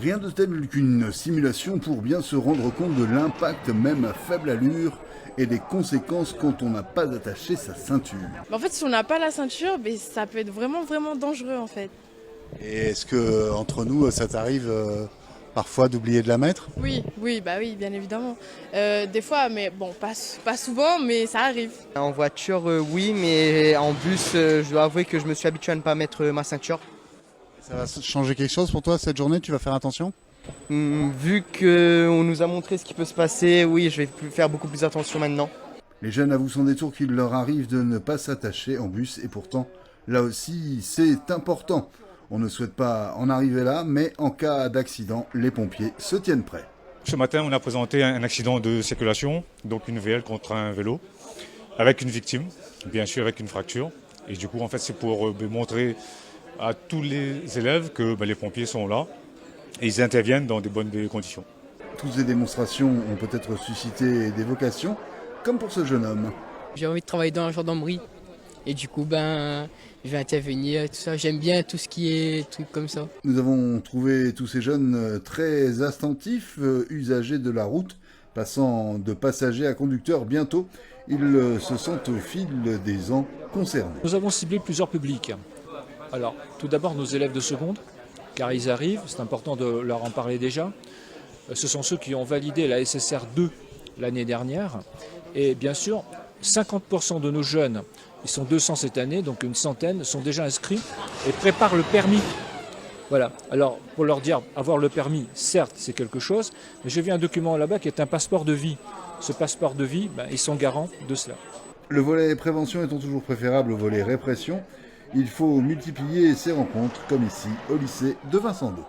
Rien de tel qu'une simulation pour bien se rendre compte de l'impact, même à faible allure, et des conséquences quand on n'a pas attaché sa ceinture. En fait, si on n'a pas la ceinture, ça peut être vraiment, vraiment dangereux en fait. Et est-ce que entre nous, ça t'arrive parfois d'oublier de la mettre? Oui, oui, bah oui, bien évidemment. Des fois, mais bon, pas souvent, mais ça arrive. En voiture, oui, mais en bus, je dois avouer que je me suis habitué à ne pas mettre ma ceinture. Ça va changer quelque chose pour toi cette journée? Tu vas faire attention? Vu qu'on nous a montré ce qui peut se passer, oui, je vais faire beaucoup plus attention maintenant. Les jeunes avouent sans détour qu'il leur arrive de ne pas s'attacher en bus et pourtant, là aussi, c'est important. On ne souhaite pas en arriver là, mais en cas d'accident, les pompiers se tiennent prêts. Ce matin, on a présenté un accident de circulation, donc une VL contre un vélo, avec une victime, bien sûr avec une fracture. Et du coup, en fait, c'est pour montrer à tous les élèves que les pompiers sont là et ils interviennent dans des bonnes conditions. Toutes ces démonstrations ont peut-être suscité des vocations, comme pour ce jeune homme. J'ai envie de travailler dans la gendarmerie et du coup, je vais intervenir, tout ça. J'aime bien tout ce qui est trucs comme ça. Nous avons trouvé tous ces jeunes très attentifs, usagers de la route, passant de passagers à conducteurs bientôt. Ils se sentent au fil des ans concernés. Nous avons ciblé plusieurs publics. Alors, tout d'abord nos élèves de seconde, car ils arrivent, c'est important de leur en parler déjà. Ce sont ceux qui ont validé la SSR 2 l'année dernière. Et bien sûr, 50% de nos jeunes, ils sont 200 cette année, donc une centaine, sont déjà inscrits et préparent le permis. Voilà. Alors, pour leur dire, avoir le permis, certes, c'est quelque chose, mais j'ai vu un document là-bas qui est un passeport de vie. Ce passeport de vie, ils sont garants de cela. Le volet prévention étant toujours préférable au volet répression, il faut multiplier ces rencontres, comme ici, au lycée de Vincent II.